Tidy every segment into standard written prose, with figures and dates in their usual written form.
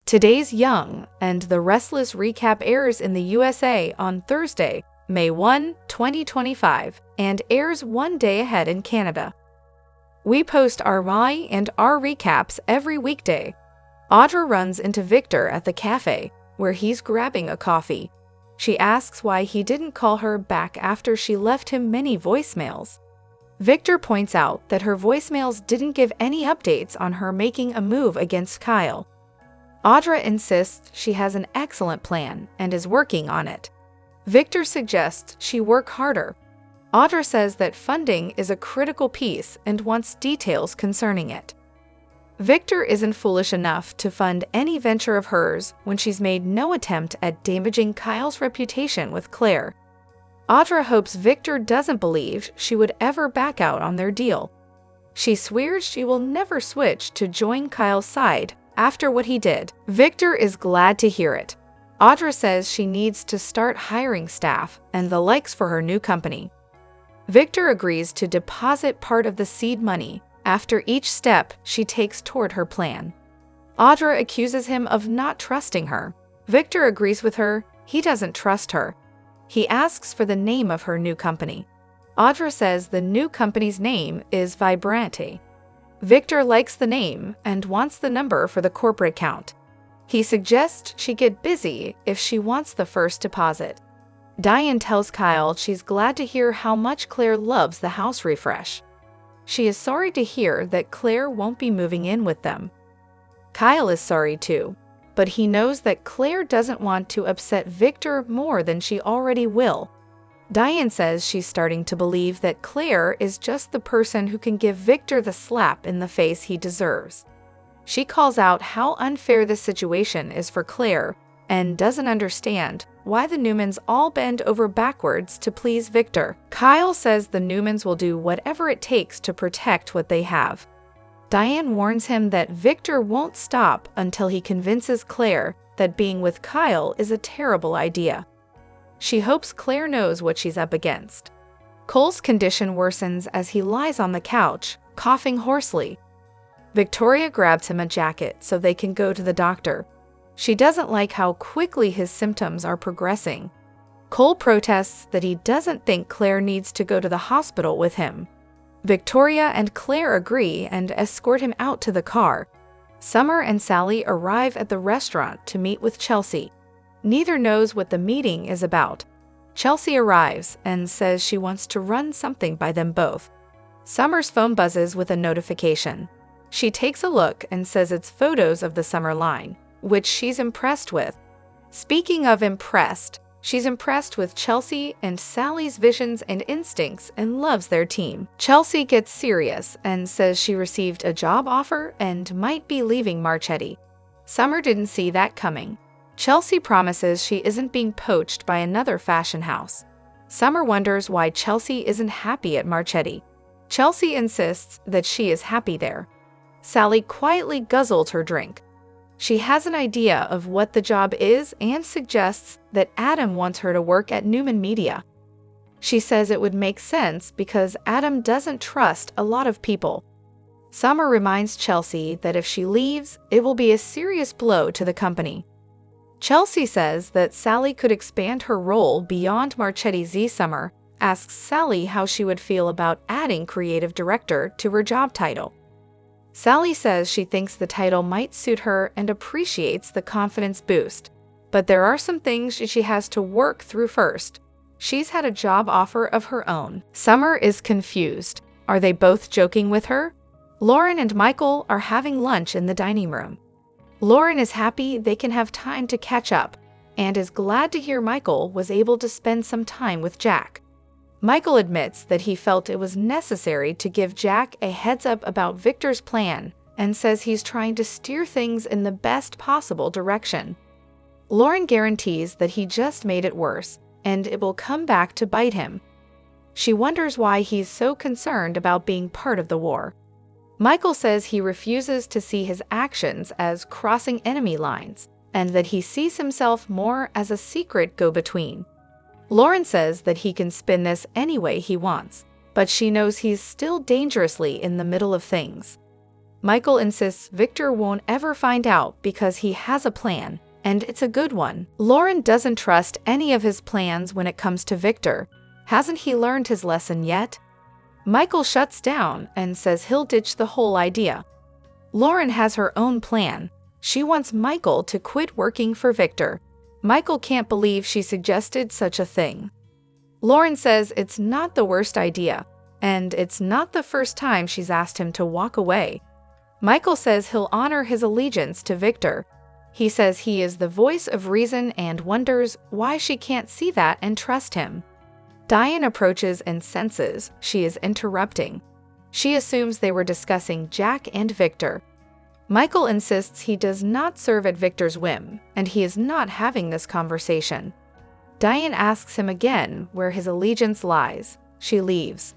Today's Young and the Restless recap airs in the USA on Thursday, May 1, 2025, and airs one day ahead in Canada. We post our My and our recaps every weekday. Audra runs into Victor at the cafe, where he's grabbing a coffee. She asks why he didn't call her back after she left him many voicemails. Victor points out that her voicemails didn't give any updates on her making a move against Kyle. Audra insists she has an excellent plan and is working on it. Victor suggests she work harder. Audra says that funding is a critical piece and wants details concerning it. Victor isn't foolish enough to fund any venture of hers when she's made no attempt at damaging Kyle's reputation with Claire. Audra hopes Victor doesn't believe she would ever back out on their deal. She swears she will never switch to join Kyle's side after what he did. Victor is glad to hear it. Audra says she needs to start hiring staff and the likes for her new company. Victor agrees to deposit part of the seed money after each step she takes toward her plan. Audra accuses him of not trusting her. Victor agrees with her. He doesn't trust her. He asks for the name of her new company. Audra says the new company's name is Vibrante. Victor likes the name and wants the number for the corporate account. He suggests she get busy if she wants the first deposit. Diane tells Kyle she's glad to hear how much Claire loves the house refresh. She is sorry to hear that Claire won't be moving in with them. Kyle is sorry too, but he knows that Claire doesn't want to upset Victor more than she already will. Diane says she's starting to believe that Claire is just the person who can give Victor the slap in the face he deserves. She calls out how unfair this situation is for Claire and doesn't understand why the Newmans all bend over backwards to please Victor. Kyle says the Newmans will do whatever it takes to protect what they have. Diane warns him that Victor won't stop until he convinces Claire that being with Kyle is a terrible idea. She hopes Claire knows what she's up against. Cole's condition worsens as he lies on the couch, coughing hoarsely. Victoria grabs him a jacket so they can go to the doctor. She doesn't like how quickly his symptoms are progressing. Cole protests that he doesn't think Claire needs to go to the hospital with him. Victoria and Claire agree and escort him out to the car. Summer and Sally arrive at the restaurant to meet with Chelsea. Neither knows what the meeting is about. Chelsea arrives and says she wants to run something by them both. Summer's phone buzzes with a notification. She takes a look and says it's photos of the Summer line, which she's impressed with. Speaking of impressed, she's impressed with Chelsea and Sally's visions and instincts and loves their team. Chelsea gets serious and says she received a job offer and might be leaving Marchetti. Summer didn't see that coming. Chelsea promises she isn't being poached by another fashion house. Summer wonders why Chelsea isn't happy at Marchetti. Chelsea insists that she is happy there. Sally quietly guzzles her drink. She has an idea of what the job is and suggests that Adam wants her to work at Newman Media. She says it would make sense because Adam doesn't trust a lot of people. Summer reminds Chelsea that if she leaves, it will be a serious blow to the company. Chelsea says that Sally could expand her role beyond Marchetti's Summer, asks Sally how she would feel about adding creative director to her job title. Sally says she thinks the title might suit her and appreciates the confidence boost, but there are some things she has to work through first. She's had a job offer of her own. Summer is confused. Are they both joking with her? Lauren and Michael are having lunch in the dining room. Lauren is happy they can have time to catch up and is glad to hear Michael was able to spend some time with Jack. Michael admits that he felt it was necessary to give Jack a heads up about Victor's plan and says he's trying to steer things in the best possible direction. Lauren guarantees that he just made it worse and it will come back to bite him. She wonders why he's so concerned about being part of the war. Michael says he refuses to see his actions as crossing enemy lines and that he sees himself more as a secret go-between. Lauren says that he can spin this any way he wants, but she knows he's still dangerously in the middle of things. Michael insists Victor won't ever find out because he has a plan, and it's a good one. Lauren doesn't trust any of his plans when it comes to Victor. Hasn't he learned his lesson yet? Michael shuts down and says he'll ditch the whole idea. Lauren has her own plan. She wants Michael to quit working for Victor. Michael can't believe she suggested such a thing. Lauren says it's not the worst idea, and it's not the first time she's asked him to walk away. Michael says he'll honor his allegiance to Victor. He says he is the voice of reason and wonders why she can't see that and trust him. Diane approaches and senses she is interrupting. She assumes they were discussing Jack and Victor. Michael insists he does not serve at Victor's whim, and he is not having this conversation. Diane asks him again where his allegiance lies. She leaves.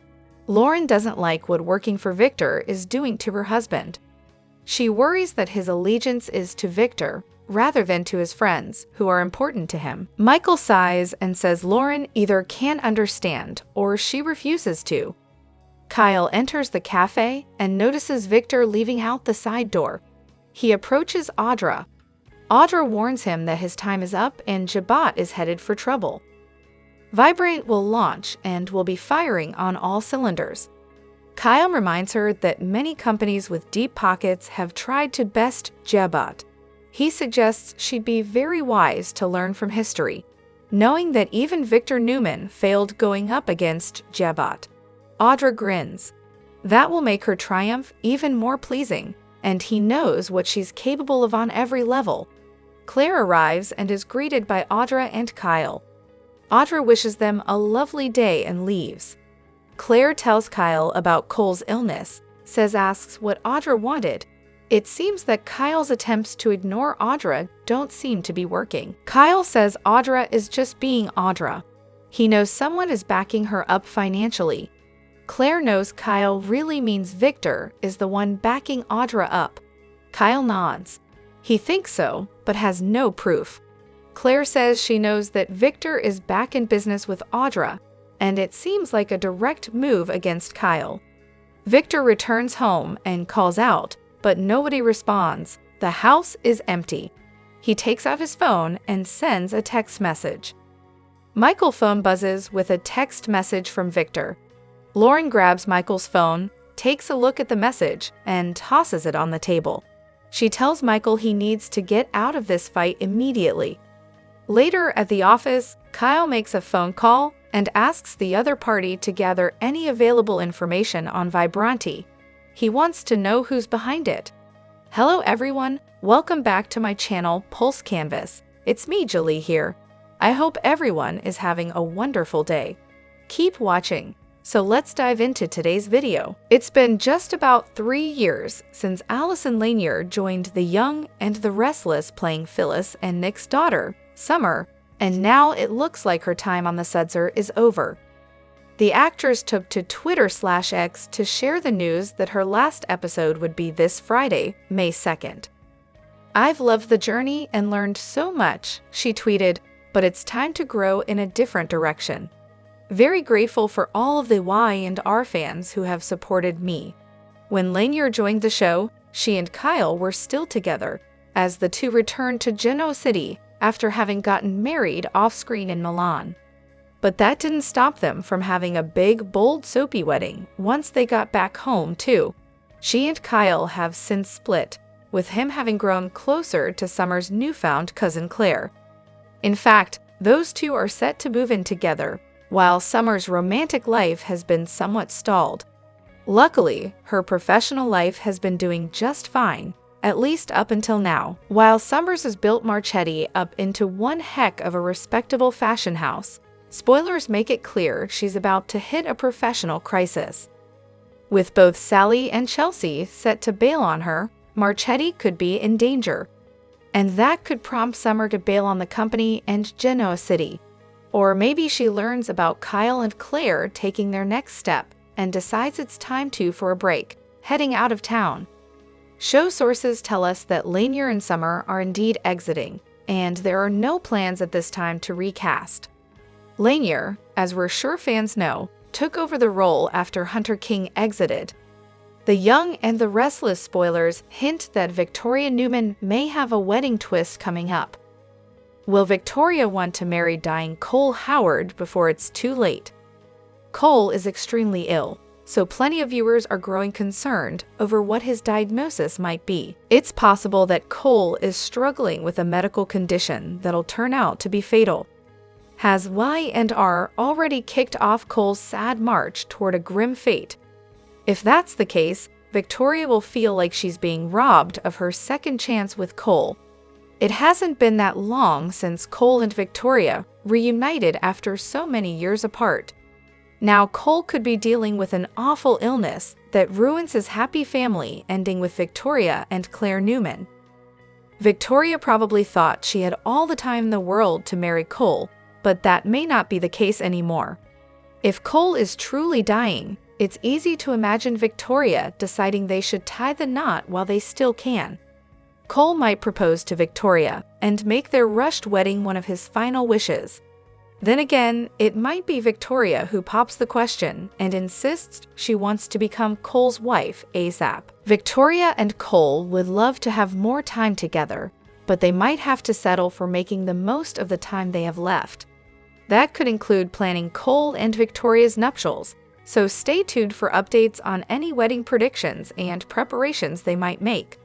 Lauren doesn't like what working for Victor is doing to her husband. She worries that his allegiance is to Victor rather than to his friends, who are important to him. Michael sighs and says Lauren either can't understand or she refuses to. Kyle enters the cafe and notices Victor leaving out the side door. He approaches Audra. Audra warns him that his time is up and Jabat is headed for trouble. Vibrant will launch and will be firing on all cylinders. Kyle reminds her that many companies with deep pockets have tried to best Jabat. He suggests she'd be very wise to learn from history, knowing that even Victor Newman failed going up against Jabat. Audra grins. That will make her triumph even more pleasing, and he knows what she's capable of on every level. Claire arrives and is greeted by Audra and Kyle. Audra wishes them a lovely day and leaves. Claire tells Kyle about Cole's illness, asks what Audra wanted. It seems that Kyle's attempts to ignore Audra don't seem to be working. Kyle says Audra is just being Audra. He knows someone is backing her up financially. Claire knows Kyle really means Victor is the one backing Audra up. Kyle nods. He thinks so, but has no proof. Claire says she knows that Victor is back in business with Audra, and it seems like a direct move against Kyle. Victor returns home and calls out, but nobody responds. The house is empty. He takes out his phone and sends a text message. Michael's phone buzzes with a text message from Victor. Lauren grabs Michael's phone, takes a look at the message, and tosses it on the table. She tells Michael he needs to get out of this fight immediately. Later at the office, Kyle makes a phone call and asks the other party to gather any available information on Vibranti. He wants to know who's behind it. Hello everyone, welcome back to my channel Pulse Canvas. It's me, Julie here. I hope everyone is having a wonderful day. Keep watching. So let's dive into today's video. It's been just about 3 years since Allison Lanier joined The Young and the Restless playing Phyllis and Nick's daughter, Summer, and now it looks like her time on the Sudsor is over. The actress took to Twitter/X to share the news that her last episode would be this Friday, May 2nd. I've loved the journey and learned so much, she tweeted, but it's time to grow in a different direction. Very grateful for all of the Y and R fans who have supported me. When Lanier joined the show, she and Kyle were still together, as the two returned to Genoa City after having gotten married off-screen in Milan. But that didn't stop them from having a big, bold, soapy wedding once they got back home, too. She and Kyle have since split, with him having grown closer to Summer's newfound cousin Claire. In fact, those two are set to move in together, while Summer's romantic life has been somewhat stalled. Luckily, her professional life has been doing just fine, at least up until now. While Summers has built Marchetti up into one heck of a respectable fashion house, spoilers make it clear she's about to hit a professional crisis. With both Sally and Chelsea set to bail on her, Marchetti could be in danger. And that could prompt Summer to bail on the company and Genoa City. Or maybe she learns about Kyle and Claire taking their next step and decides it's time for a break, heading out of town. Show sources tell us that Lanier and Summer are indeed exiting, and there are no plans at this time to recast. Lanier, as we're sure fans know, took over the role after Hunter King exited. The Young and the Restless spoilers hint that Victoria Newman may have a wedding twist coming up. Will Victoria want to marry dying Cole Howard before it's too late? Cole is extremely ill, so plenty of viewers are growing concerned over what his diagnosis might be. It's possible that Cole is struggling with a medical condition that'll turn out to be fatal. Has Y&R already kicked off Cole's sad march toward a grim fate? If that's the case, Victoria will feel like she's being robbed of her second chance with Cole. It hasn't been that long since Cole and Victoria reunited after so many years apart. Now Cole could be dealing with an awful illness that ruins his happy family ending with Victoria and Claire Newman. Victoria probably thought she had all the time in the world to marry Cole, but that may not be the case anymore. If Cole is truly dying, it's easy to imagine Victoria deciding they should tie the knot while they still can. Cole might propose to Victoria and make their rushed wedding one of his final wishes. Then again, it might be Victoria who pops the question and insists she wants to become Cole's wife ASAP. Victoria and Cole would love to have more time together, but they might have to settle for making the most of the time they have left. That could include planning Cole and Victoria's nuptials, so stay tuned for updates on any wedding predictions and preparations they might make.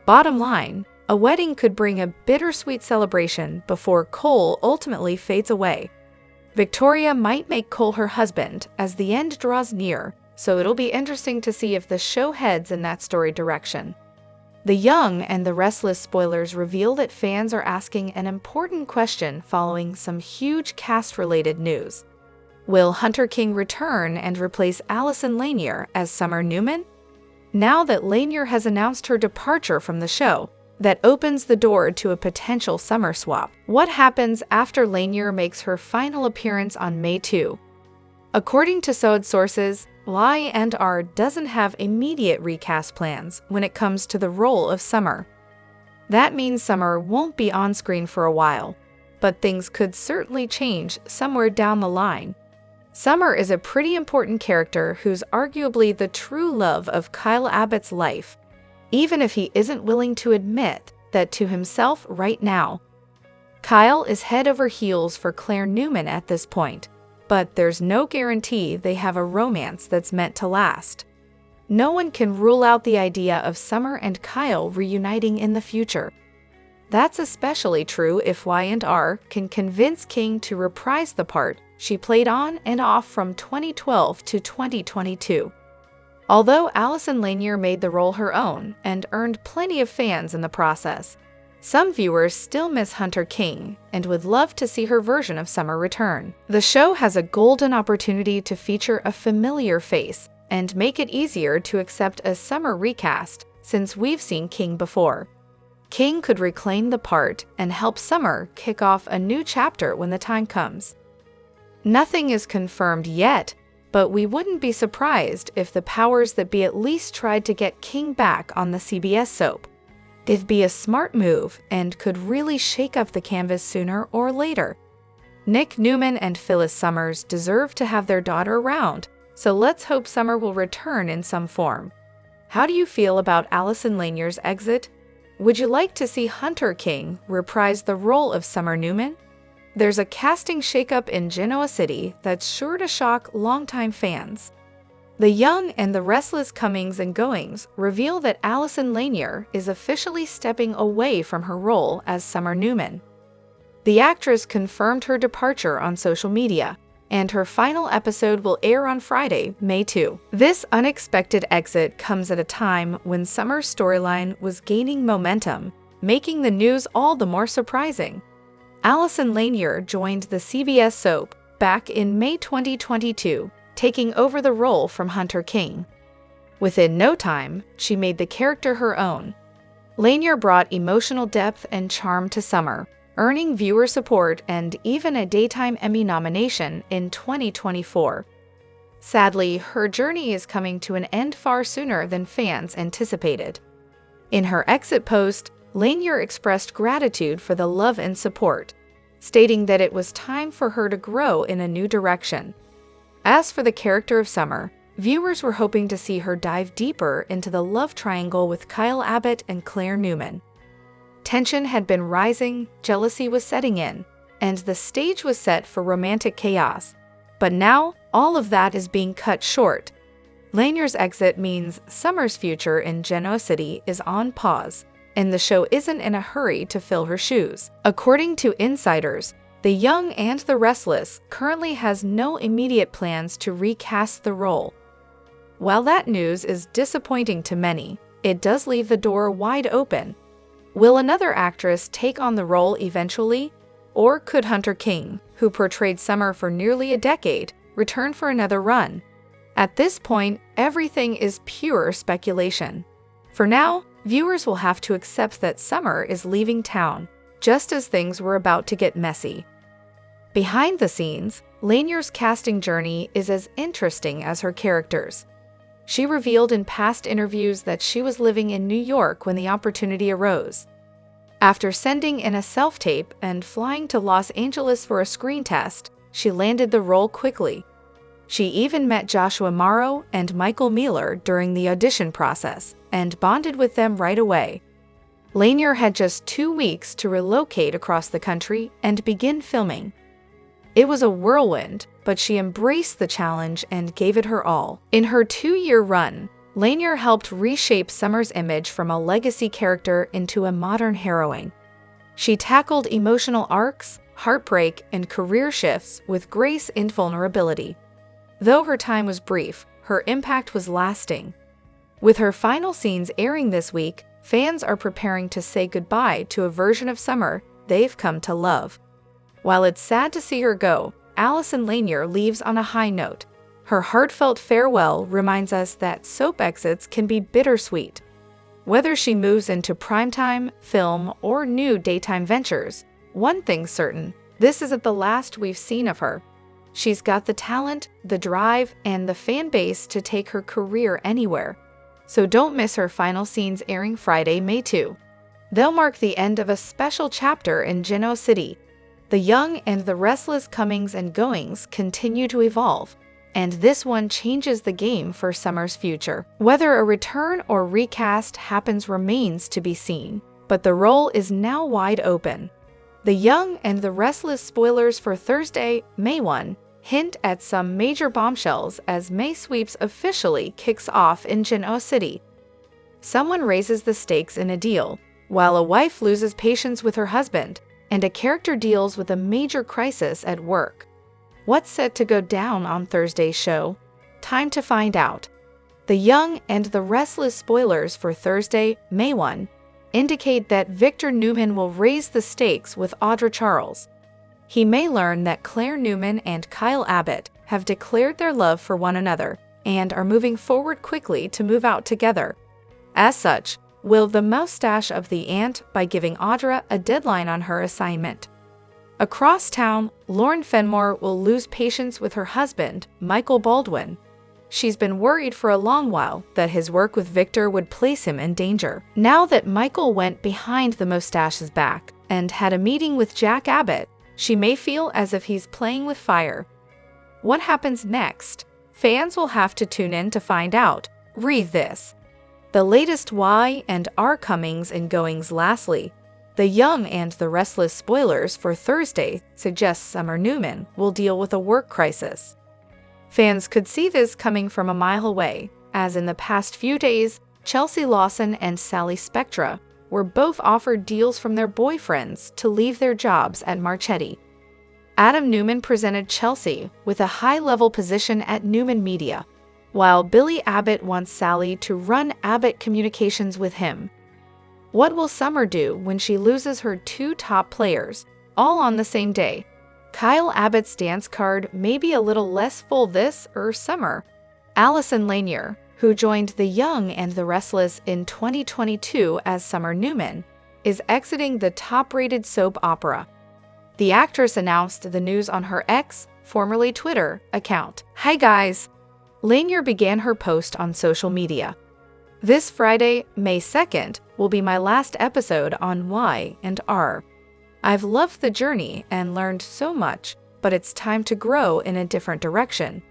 Bottom line, a wedding could bring a bittersweet celebration before Cole ultimately fades away. Victoria might make Cole her husband as the end draws near, so it'll be interesting to see if the show heads in that story direction. The Young and the Restless spoilers reveal that fans are asking an important question following some huge cast-related news. Will Hunter King return and replace Allison Lanier as Summer Newman? Now that Lanier has announced her departure from the show, that opens the door to a potential summer swap. What happens after Lanier makes her final appearance on May 2? According to SOD sources, Y&R doesn't have immediate recast plans when it comes to the role of Summer. That means Summer won't be on screen for a while, but things could certainly change somewhere down the line. Summer is a pretty important character who's arguably the true love of Kyle Abbott's life, even if he isn't willing to admit that to himself right now. Kyle is head over heels for Claire Newman at this point, but there's no guarantee they have a romance that's meant to last. No one can rule out the idea of Summer and Kyle reuniting in the future. That's especially true if Y&R can convince King to reprise the part she played on and off from 2012 to 2022. Although Allison Lanier made the role her own and earned plenty of fans in the process, some viewers still miss Hunter King and would love to see her version of Summer return. The show has a golden opportunity to feature a familiar face and make it easier to accept a Summer recast since we've seen King before. King could reclaim the part and help Summer kick off a new chapter when the time comes. Nothing is confirmed yet, but we wouldn't be surprised if the powers that be at least tried to get King back on the CBS soap. It'd be a smart move and could really shake up the canvas sooner or later. Nick Newman and Phyllis Summers deserve to have their daughter around, so let's hope Summer will return in some form. How do you feel about Allison Lanier's exit? Would you like to see Hunter King reprise the role of Summer Newman? There's a casting shakeup in Genoa City that's sure to shock longtime fans. The Young and the Restless comings and goings reveal that Allison Lanier is officially stepping away from her role as Summer Newman. The actress confirmed her departure on social media, and her final episode will air on Friday, May 2. This unexpected exit comes at a time when Summer's storyline was gaining momentum, making the news all the more surprising. Allison Lanier joined the CBS soap back in May 2022, taking over the role from Hunter King. Within no time, she made the character her own. Lanier brought emotional depth and charm to Summer, earning viewer support and even a Daytime Emmy nomination in 2024. Sadly, her journey is coming to an end far sooner than fans anticipated. In her exit post, Lanier expressed gratitude for the love and support, stating that it was time for her to grow in a new direction. As for the character of Summer, viewers were hoping to see her dive deeper into the love triangle with Kyle Abbott and Claire Newman. Tension had been rising, jealousy was setting in, and the stage was set for romantic chaos. But now, all of that is being cut short. Lanier's exit means Summer's future in Genoa City is on pause, and the show isn't in a hurry to fill her shoes. According to insiders, The Young and the Restless currently has no immediate plans to recast the role. While that news is disappointing to many, it does leave the door wide open. Will another actress take on the role eventually? Or could Hunter King, who portrayed Summer for nearly a decade, return for another run? At this point, everything is pure speculation. For now, viewers will have to accept that Summer is leaving town, just as things were about to get messy. Behind the scenes, Lanier's casting journey is as interesting as her characters. She revealed in past interviews that she was living in New York when the opportunity arose. After sending in a self-tape and flying to Los Angeles for a screen test, she landed the role quickly. She even met Joshua Morrow and Michael Mealer during the audition process and bonded with them right away. Lanier had just 2 weeks to relocate across the country and begin filming. It was a whirlwind, but she embraced the challenge and gave it her all. In her 2-year run, Lanier helped reshape Summer's image from a legacy character into a modern heroine. She tackled emotional arcs, heartbreak, and career shifts with grace and vulnerability. Though her time was brief, her impact was lasting. With her final scenes airing this week, fans are preparing to say goodbye to a version of Summer they've come to love. While it's sad to see her go, Allison Lanier leaves on a high note. Her heartfelt farewell reminds us that soap exits can be bittersweet. Whether she moves into primetime, film, or new daytime ventures, one thing's certain, this isn't the last we've seen of her. She's got the talent, the drive, and the fan base to take her career anywhere. So don't miss her final scenes airing Friday, May 2. They'll mark the end of a special chapter in Genoa City. The Young and the Restless comings and goings continue to evolve, and this one changes the game for Summer's future. Whether a return or recast happens remains to be seen, but the role is now wide open. The Young and the Restless spoilers for Thursday, May 1, hint at some major bombshells as May Sweeps officially kicks off in Genoa City. Someone raises the stakes in a deal, while a wife loses patience with her husband, and a character deals with a major crisis at work. What's set to go down on Thursday's show? Time to find out. The Young and the Restless spoilers for Thursday, May 1, indicate that Victor Newman will raise the stakes with Audra Charles. He may learn that Claire Newman and Kyle Abbott have declared their love for one another and are moving forward quickly to move out together. As such, will the mustache of the aunt by giving Audra a deadline on her assignment. Across town, Lauren Fenmore will lose patience with her husband, Michael Baldwin. She's been worried for a long while that his work with Victor would place him in danger. Now that Michael went behind the mustache's back and had a meeting with Jack Abbott, she may feel as if he's playing with fire. What happens next? Fans will have to tune in to find out. Read this. The latest Y and R comings and goings. Lastly, The Young and the Restless spoilers for Thursday suggest Summer Newman will deal with a work crisis. Fans could see this coming from a mile away, as in the past few days, Chelsea Lawson and Sally Spectra were both offered deals from their boyfriends to leave their jobs at Marchetti. Adam Newman presented Chelsea with a high-level position at Newman Media, while Billy Abbott wants Sally to run Abbott Communications with him. What will Summer do when she loses her 2 top players, all on the same day? Kyle Abbott's dance card may be a little less full this summer. Allison Lanier, who joined The Young and the Restless in 2022 as Summer Newman, is exiting the top-rated soap opera. The actress announced the news on her X, formerly Twitter, account. "Hi guys." Lanier began her post on social media. "This Friday, May 2nd, will be my last episode on Y and R. I've loved the journey and learned so much, but it's time to grow in a different direction.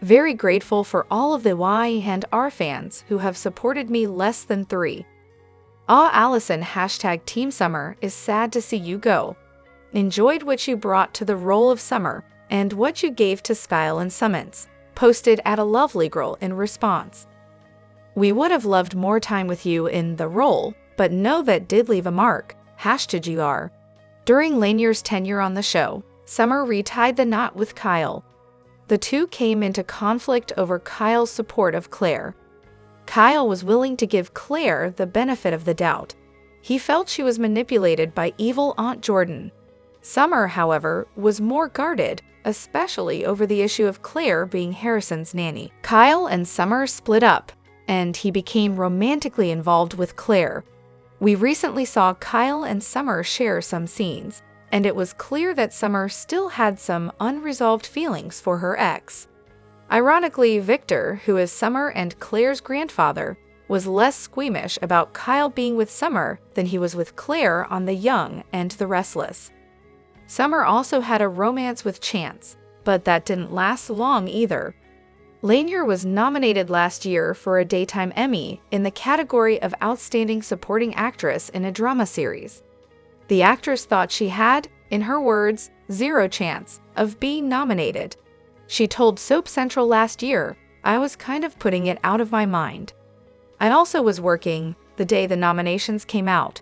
Very grateful for all of the Y and R fans who have supported me less than 3. Allison #Team Summer is sad to see you go. Enjoyed what you brought to the role of Summer and what you gave to Skyle and Summons. Posted at a lovely girl in response. We would have loved more time with you in the role, but know that did leave a mark. #GR. During Lanier's tenure on the show, Summer retied the knot with Kyle. The two came into conflict over Kyle's support of Claire. Kyle was willing to give Claire the benefit of the doubt. He felt she was manipulated by evil Aunt Jordan. Summer, however, was more guarded, especially over the issue of Claire being Harrison's nanny. Kyle and Summer split up, and he became romantically involved with Claire. We recently saw Kyle and Summer share some scenes, and it was clear that Summer still had some unresolved feelings for her ex. Ironically, Victor, who is Summer and Claire's grandfather, was less squeamish about Kyle being with Summer than he was with Claire on The Young and the Restless. Summer also had a romance with Chance, but that didn't last long either. Lanier was nominated last year for a Daytime Emmy in the category of Outstanding Supporting Actress in a Drama Series. The actress thought she had, in her words, zero chance of being nominated. She told Soap Central last year, "I was kind of putting it out of my mind. I also was working the day the nominations came out,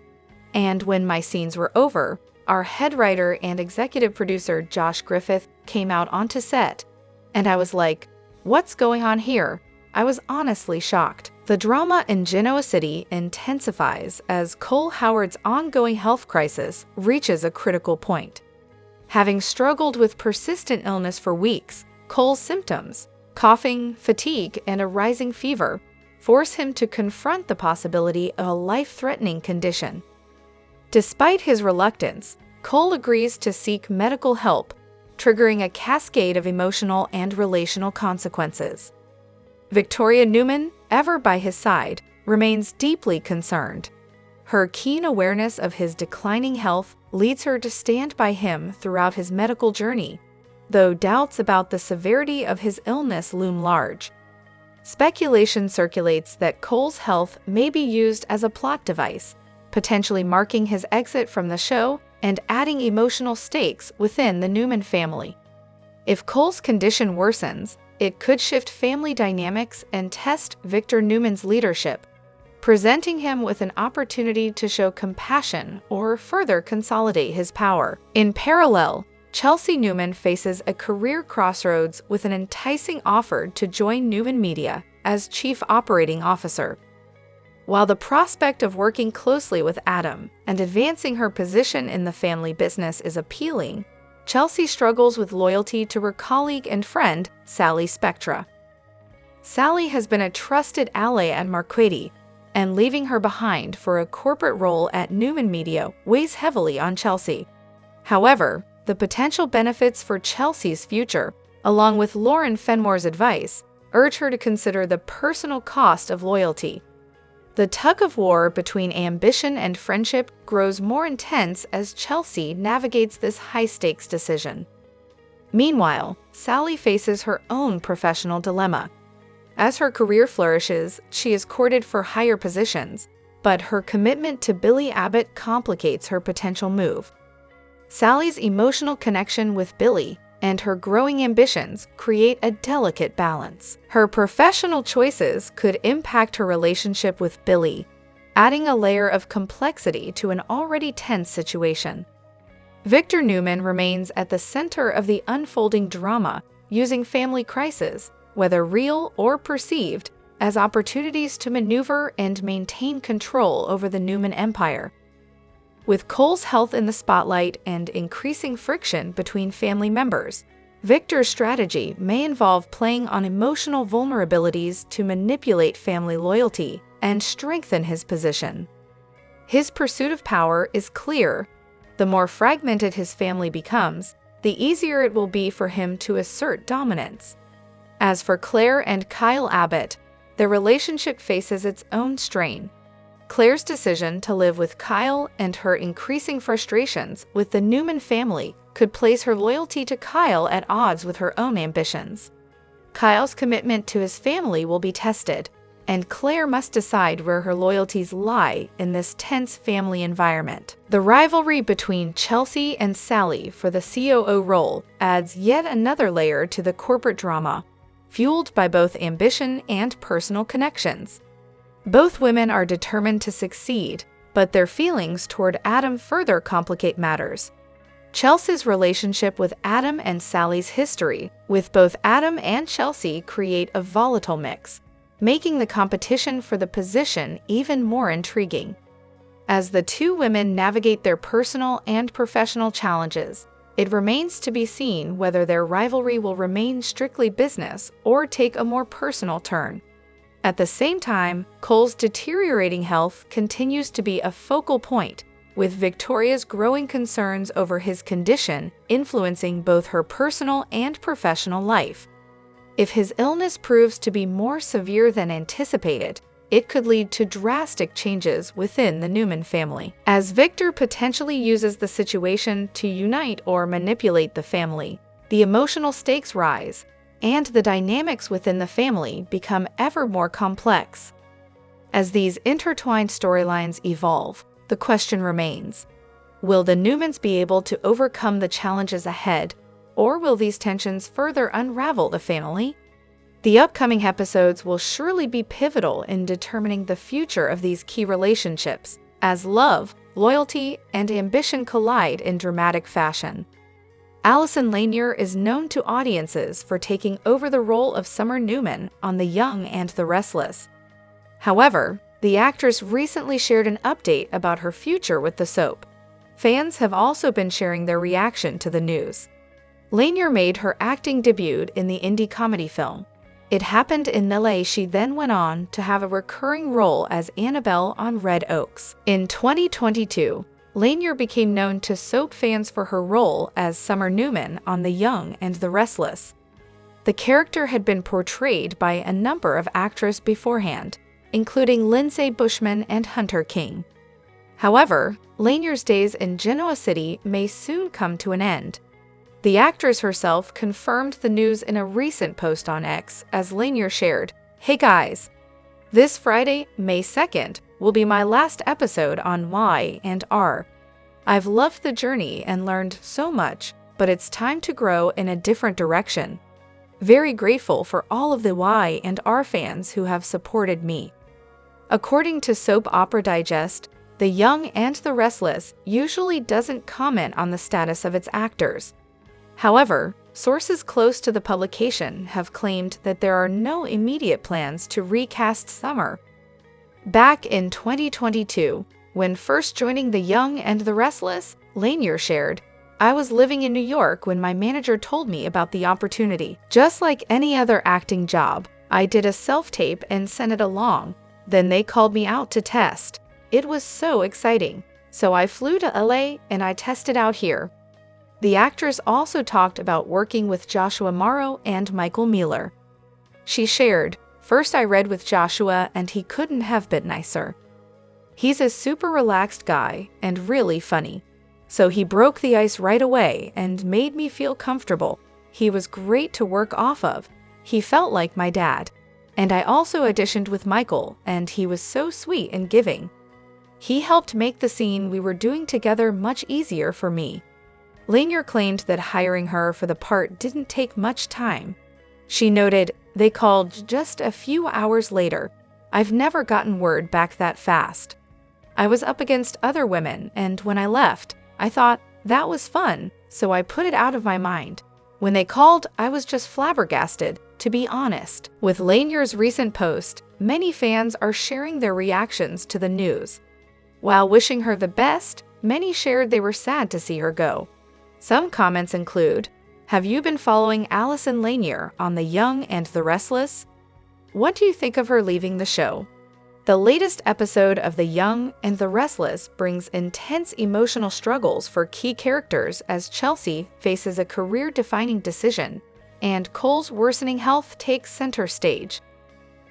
and when my scenes were over, our head writer and executive producer Josh Griffith came out onto set, and I was like, what's going on here? I was honestly shocked." The drama in Genoa City intensifies as Cole Howard's ongoing health crisis reaches a critical point. Having struggled with persistent illness for weeks, Cole's symptoms, coughing, fatigue, and a rising fever, force him to confront the possibility of a life-threatening condition. Despite his reluctance, Cole agrees to seek medical help, triggering a cascade of emotional and relational consequences. Victoria Newman, ever by his side, remains deeply concerned. Her keen awareness of his declining health leads her to stand by him throughout his medical journey, though doubts about the severity of his illness loom large. Speculation circulates that Cole's health may be used as a plot device, potentially marking his exit from the show and adding emotional stakes within the Newman family. If Cole's condition worsens, it could shift family dynamics and test Victor Newman's leadership, presenting him with an opportunity to show compassion or further consolidate his power. In parallel, Chelsea Newman faces a career crossroads with an enticing offer to join Newman Media as Chief Operating Officer. While the prospect of working closely with Adam and advancing her position in the family business is appealing, Chelsea struggles with loyalty to her colleague and friend, Sally Spectra. Sally has been a trusted ally at Marquette, and leaving her behind for a corporate role at Newman Media weighs heavily on Chelsea. However, the potential benefits for Chelsea's future, along with Lauren Fenmore's advice, urge her to consider the personal cost of loyalty. The tug-of-war between ambition and friendship grows more intense as Chelsea navigates this high-stakes decision. Meanwhile, Sally faces her own professional dilemma. As her career flourishes, she is courted for higher positions, but her commitment to Billy Abbott complicates her potential move. Sally's emotional connection with Billy and her growing ambitions create a delicate balance. Her professional choices could impact her relationship with Billy, adding a layer of complexity to an already tense situation. Victor Newman remains at the center of the unfolding drama, using family crises, whether real or perceived, as opportunities to maneuver and maintain control over the Newman empire. With Cole's health in the spotlight and increasing friction between family members, Victor's strategy may involve playing on emotional vulnerabilities to manipulate family loyalty and strengthen his position. His pursuit of power is clear. The more fragmented his family becomes, the easier it will be for him to assert dominance. As for Claire and Kyle Abbott, their relationship faces its own strain. Claire's decision to live with Kyle and her increasing frustrations with the Newman family could place her loyalty to Kyle at odds with her own ambitions. Kyle's commitment to his family will be tested, and Claire must decide where her loyalties lie in this tense family environment. The rivalry between Chelsea and Sally for the COO role adds yet another layer to the corporate drama, fueled by both ambition and personal connections. Both women are determined to succeed, but their feelings toward Adam further complicate matters. Chelsea's relationship with Adam and Sally's history with both Adam and Chelsea create a volatile mix, making the competition for the position even more intriguing. As the two women navigate their personal and professional challenges, it remains to be seen whether their rivalry will remain strictly business or take a more personal turn. At the same time, Cole's deteriorating health continues to be a focal point, with Victoria's growing concerns over his condition influencing both her personal and professional life. If his illness proves to be more severe than anticipated, it could lead to drastic changes within the Newman family. As Victor potentially uses the situation to unite or manipulate the family, the emotional stakes rise, and the dynamics within the family become ever more complex. As these intertwined storylines evolve, the question remains: will the Newmans be able to overcome the challenges ahead, or will these tensions further unravel the family? The upcoming episodes will surely be pivotal in determining the future of these key relationships, as love, loyalty, and ambition collide in dramatic fashion. Allison Lanier is known to audiences for taking over the role of Summer Newman on The Young and the Restless. However, the actress recently shared an update about her future with the soap. Fans have also been sharing their reaction to the news. Lanier made her acting debut in the indie comedy film It Happened in LA. She then went on to have a recurring role as Annabelle on Red Oaks. In 2022, Lanier became known to soap fans for her role as Summer Newman on The Young and the Restless. The character had been portrayed by a number of actresses beforehand, including Lindsay Bushman and Hunter King. However, Lanier's days in Genoa City may soon come to an end. The actress herself confirmed the news in a recent post on X as Lanier shared, "Hey guys, this Friday, May 2nd, will be my last episode on Y and R. I've loved the journey and learned so much, but it's time to grow in a different direction. Very grateful for all of the Y and R fans who have supported me." According to Soap Opera Digest, The Young and the Restless usually doesn't comment on the status of its actors. However, sources close to the publication have claimed that there are no immediate plans to recast Summer. Back in 2022, when first joining The Young and the Restless, Lanier shared, "I was living in New York when my manager told me about the opportunity. Just like any other acting job, I did a self-tape and sent it along. Then they called me out to test. It was so exciting. So I flew to LA and I tested out here." The actress also talked about working with Joshua Morrow and Michael Mueller. She shared, "First I read with Joshua and he couldn't have been nicer. He's a super relaxed guy and really funny. So he broke the ice right away and made me feel comfortable. He was great to work off of. He felt like my dad. And I also auditioned with Michael and he was so sweet and giving. He helped make the scene we were doing together much easier for me." Lanier claimed that hiring her for the part didn't take much time. She noted, "They called just a few hours later. I've never gotten word back that fast. I was up against other women, and when I left, I thought, that was fun, so I put it out of my mind. When they called, I was just flabbergasted, to be honest." With Lanier's recent post, many fans are sharing their reactions to the news. While wishing her the best, many shared they were sad to see her go. Some comments include, "Have you been following Allison Lanier on The Young and the Restless? What do you think of her leaving the show?" The latest episode of The Young and the Restless brings intense emotional struggles for key characters as Chelsea faces a career-defining decision, and Cole's worsening health takes center stage.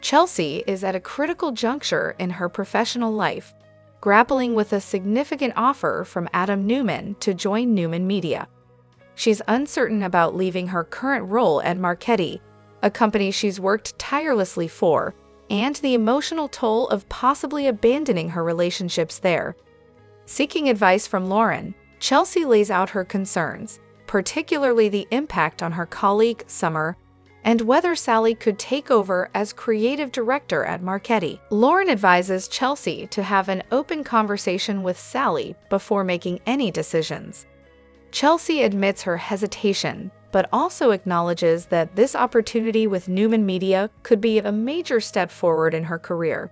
Chelsea is at a critical juncture in her professional life, grappling with a significant offer from Adam Newman to join Newman Media. She's uncertain about leaving her current role at Marchetti, a company she's worked tirelessly for, and the emotional toll of possibly abandoning her relationships there. Seeking advice from Lauren, Chelsea lays out her concerns, particularly the impact on her colleague, Summer, and whether Sally could take over as creative director at Marchetti. Lauren advises Chelsea to have an open conversation with Sally before making any decisions. Chelsea admits her hesitation, but also acknowledges that this opportunity with Newman Media could be a major step forward in her career.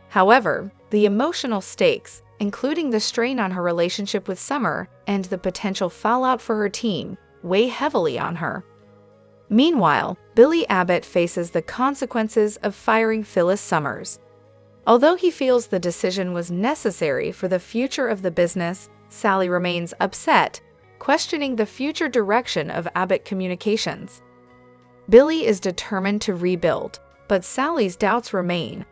However, the emotional stakes, including the strain on her relationship with Summer and the potential fallout for her team, weigh heavily on her. Meanwhile, Billy Abbott faces the consequences of firing Phyllis Summers. Although he feels the decision was necessary for the future of the business, Sally remains upset, questioning the future direction of Abbott Communications. Billy is determined to rebuild, but Sally's doubts remain.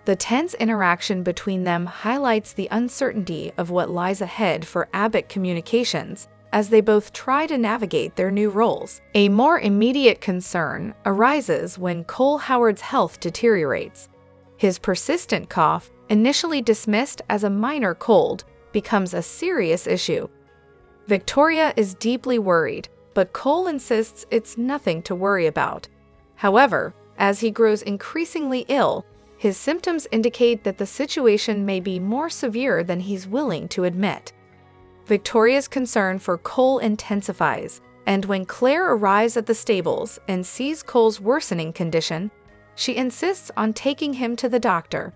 The tense interaction between them highlights the uncertainty of what lies ahead for Abbott Communications as they both try to navigate their new roles. A more immediate concern arises when Cole Howard's health deteriorates. His persistent cough, initially dismissed as a minor cold, becomes a serious issue. Victoria is deeply worried, but Cole insists it's nothing to worry about. However, as he grows increasingly ill, his symptoms indicate that the situation may be more severe than he's willing to admit. Victoria's concern for Cole intensifies, and when Claire arrives at the stables and sees Cole's worsening condition, she insists on taking him to the doctor.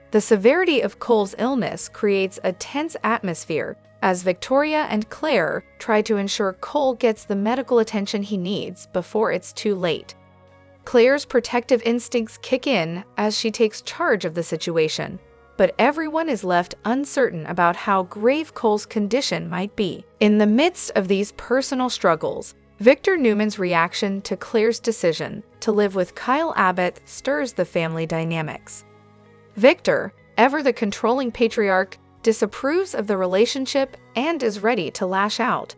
The severity of Cole's illness creates a tense atmosphere as Victoria and Claire try to ensure Cole gets the medical attention he needs before it's too late. Claire's protective instincts kick in as she takes charge of the situation, but everyone is left uncertain about how grave Cole's condition might be. In the midst of these personal struggles, Victor Newman's reaction to Claire's decision to live with Kyle Abbott stirs the family dynamics. Victor, ever the controlling patriarch, disapproves of the relationship and is ready to lash out.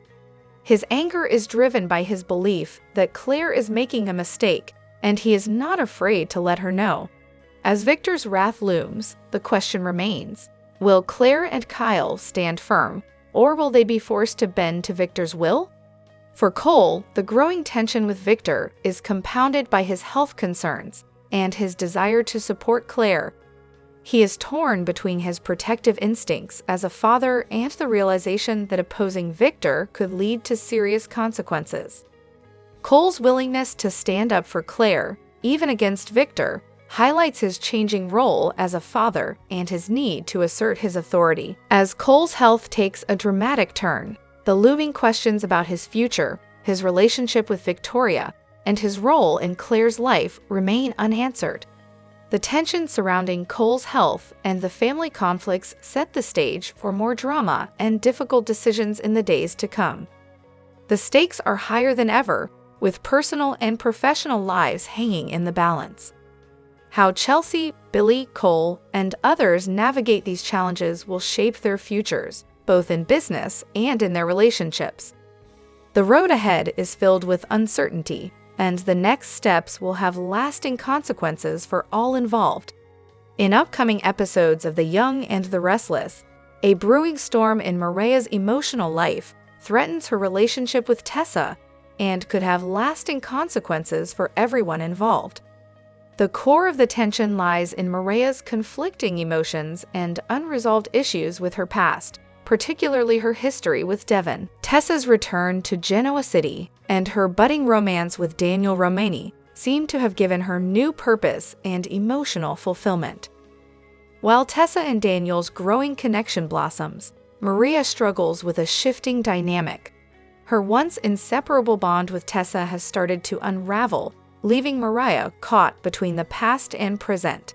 His anger is driven by his belief that Claire is making a mistake, and he is not afraid to let her know. As Victor's wrath looms, the question remains: will Claire and Kyle stand firm, or will they be forced to bend to Victor's will? For Cole, the growing tension with Victor is compounded by his health concerns and his desire to support Claire. He is torn between his protective instincts as a father and the realization that opposing Victor could lead to serious consequences. Cole's willingness to stand up for Claire, even against Victor, highlights his changing role as a father and his need to assert his authority. As Cole's health takes a dramatic turn, the looming questions about his future, his relationship with Victoria, and his role in Claire's life remain unanswered. The tension surrounding Cole's health and the family conflicts set the stage for more drama and difficult decisions in the days to come. The stakes are higher than ever, with personal and professional lives hanging in the balance. How Chelsea, Billy, Cole, and others navigate these challenges will shape their futures, both in business and in their relationships. The road ahead is filled with uncertainty, and the next steps will have lasting consequences for all involved. In upcoming episodes of The Young and the Restless, a brewing storm in Mariah's emotional life threatens her relationship with Tessa and could have lasting consequences for everyone involved. The core of the tension lies in Mariah's conflicting emotions and unresolved issues with her past, particularly her history with Devon. Tessa's return to Genoa City and her budding romance with Daniel Romani seem to have given her new purpose and emotional fulfillment. While Tessa and Daniel's growing connection blossoms, Mariah struggles with a shifting dynamic. Her once inseparable bond with Tessa has started to unravel, leaving Mariah caught between the past and present.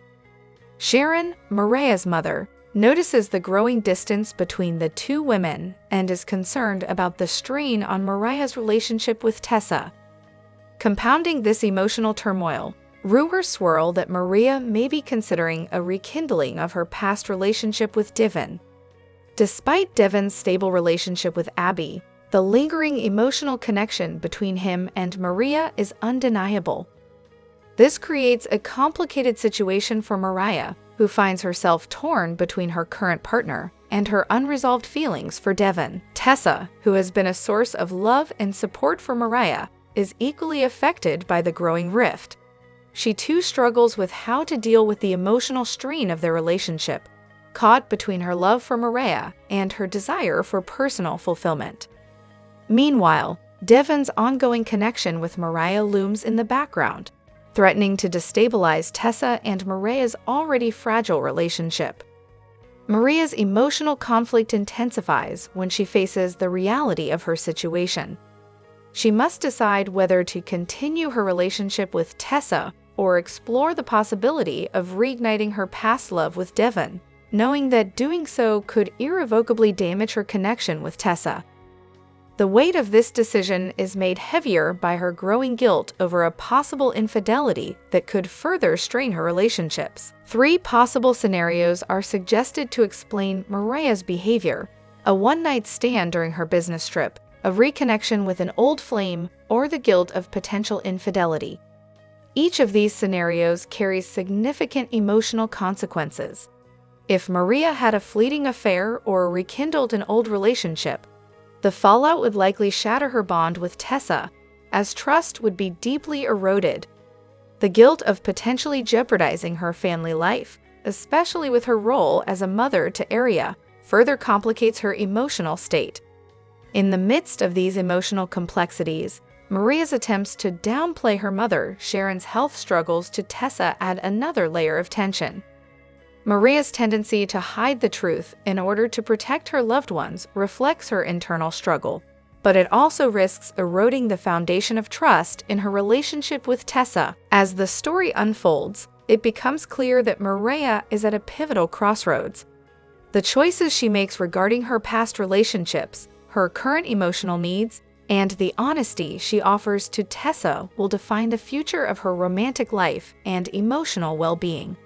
Sharon, Mariah's mother, notices the growing distance between the two women and is concerned about the strain on Mariah's relationship with Tessa. Compounding this emotional turmoil, rumors swirl that Mariah may be considering a rekindling of her past relationship with Devon. Despite Devon's stable relationship with Abby, The lingering emotional connection between him and Mariah is undeniable. This creates a complicated situation for Mariah, who finds herself torn between her current partner and her unresolved feelings for Devon. Tessa, who has been a source of love and support for Mariah, is equally affected by the growing rift. She too struggles with how to deal with the emotional strain of their relationship, caught between her love for Mariah and her desire for personal fulfillment. Meanwhile, Devon's ongoing connection with Mariah looms in the background, threatening to destabilize Tessa and Mariah's already fragile relationship. Mariah's emotional conflict intensifies when she faces the reality of her situation. She must decide whether to continue her relationship with Tessa or explore the possibility of reigniting her past love with Devon, knowing that doing so could irrevocably damage her connection with Tessa. The weight of this decision is made heavier by her growing guilt over a possible infidelity that could further strain her relationships. 3 possible scenarios are suggested to explain Mariah's behavior: a one-night stand during her business trip, a reconnection with an old flame, or the guilt of potential infidelity. Each of these scenarios carries significant emotional consequences. If Mariah had a fleeting affair or rekindled an old relationship, the fallout would likely shatter her bond with Tessa, as trust would be deeply eroded. The guilt of potentially jeopardizing her family life, especially with her role as a mother to Aria, further complicates her emotional state. In the midst of these emotional complexities, Mariah's attempts to downplay her mother, Sharon's health struggles to Tessa add another layer of tension. Mariah's tendency to hide the truth in order to protect her loved ones reflects her internal struggle, but it also risks eroding the foundation of trust in her relationship with Tessa. As the story unfolds, it becomes clear that Mariah is at a pivotal crossroads. The choices she makes regarding her past relationships, her current emotional needs, and the honesty she offers to Tessa will define the future of her romantic life and emotional well-being.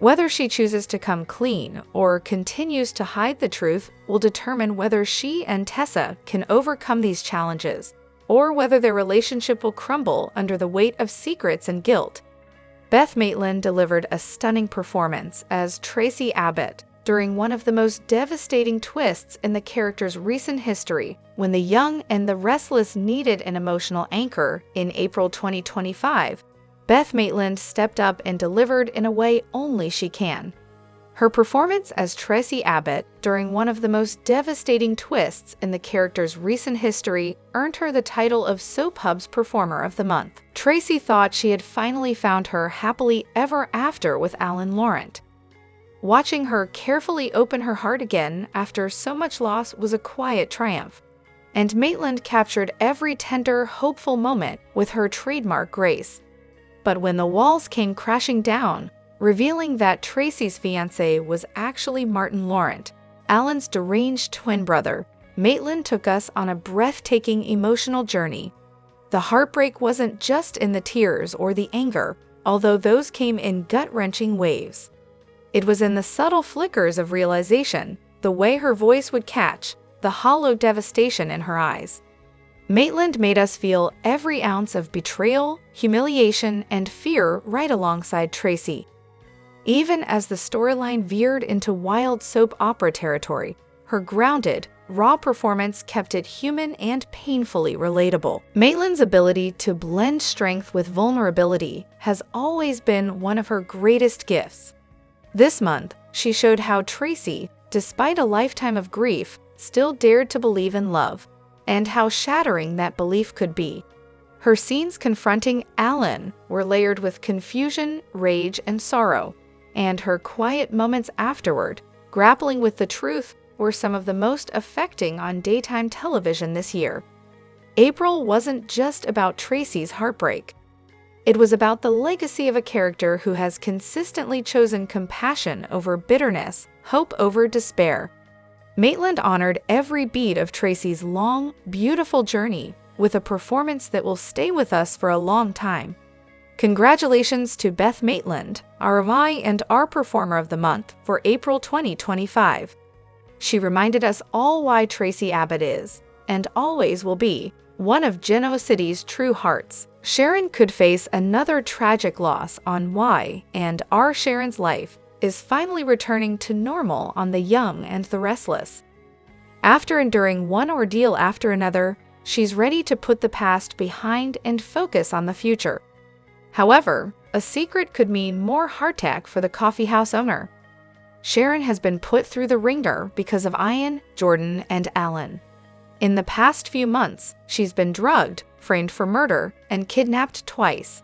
Whether she chooses to come clean or continues to hide the truth will determine whether she and Tessa can overcome these challenges, or whether their relationship will crumble under the weight of secrets and guilt. Beth Maitland delivered a stunning performance as Tracy Abbott during one of the most devastating twists in the character's recent history, when the young and the restless needed an emotional anchor. In April 2025, Beth Maitland stepped up and delivered in a way only she can. Her performance as Tracy Abbott during one of the most devastating twists in the character's recent history earned her the title of Soap Hub's Performer of the Month. Tracy thought she had finally found her happily ever after with Alan Laurent. Watching her carefully open her heart again after so much loss was a quiet triumph, and Maitland captured every tender, hopeful moment with her trademark grace. But when the walls came crashing down, revealing that Tracy's fiancé was actually Martin Laurent, Alan's deranged twin brother, Maitland took us on a breathtaking emotional journey. The heartbreak wasn't just in the tears or the anger, although those came in gut-wrenching waves. It was in the subtle flickers of realization, the way her voice would catch, the hollow devastation in her eyes. Maitland made us feel every ounce of betrayal, humiliation, and fear right alongside Tracy. Even as the storyline veered into wild soap opera territory, her grounded, raw performance kept it human and painfully relatable. Maitland's ability to blend strength with vulnerability has always been one of her greatest gifts. This month, she showed how Tracy, despite a lifetime of grief, still dared to believe in love, and how shattering that belief could be. Her scenes confronting Alan were layered with confusion, rage, and sorrow, and her quiet moments afterward, grappling with the truth, were some of the most affecting on daytime television this year. April wasn't just about Tracy's heartbreak. It was about the legacy of a character who has consistently chosen compassion over bitterness, hope over despair. Maitland honored every beat of Tracy's long, beautiful journey with a performance that will stay with us for a long time. Congratulations to Beth Maitland, our RI and our Performer of the Month for April 2025. She reminded us all why Tracy Abbott is and always will be, one of Genoa City's true hearts. Sharon could face another tragic loss on why and our Sharon's life is finally returning to normal on The Young and the Restless. After enduring one ordeal after another, she's ready to put the past behind and focus on the future. However, a secret could mean more hardtack for the coffeehouse owner. Sharon has been put through the ringer because of Ian, Jordan, and Alan. In the past few months, she's been drugged, framed for murder, and kidnapped twice.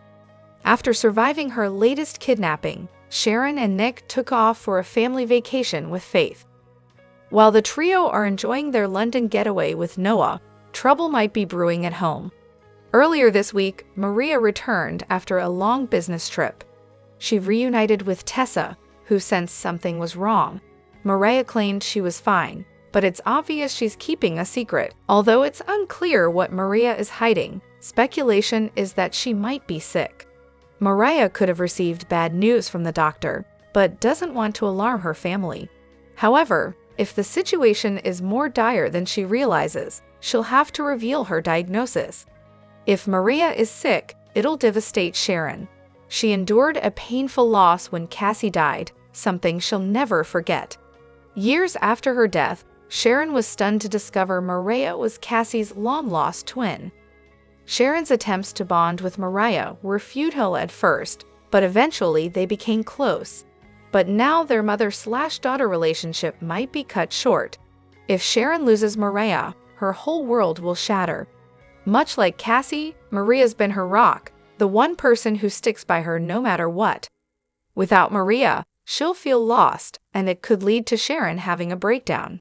After surviving her latest kidnapping, Sharon and Nick took off for a family vacation with Faith. While the trio are enjoying their London getaway with Noah, trouble might be brewing at home. Earlier this week, Mariah returned after a long business trip. She reunited with Tessa, who sensed something was wrong. Mariah claimed she was fine, but it's obvious she's keeping a secret. Although it's unclear what Mariah is hiding, speculation is that she might be sick. Mariah could have received bad news from the doctor, but doesn't want to alarm her family. However, if the situation is more dire than she realizes, she'll have to reveal her diagnosis. If Mariah is sick, it'll devastate Sharon. She endured a painful loss when Cassie died, something she'll never forget. Years after her death, Sharon was stunned to discover Mariah was Cassie's long-lost twin. Sharon's attempts to bond with Mariah were futile at first, but eventually they became close. But now their mother-slash-daughter relationship might be cut short. If Sharon loses Mariah, her whole world will shatter. Much like Cassie, Mariah's been her rock, the one person who sticks by her no matter what. Without Mariah, she'll feel lost, and it could lead to Sharon having a breakdown.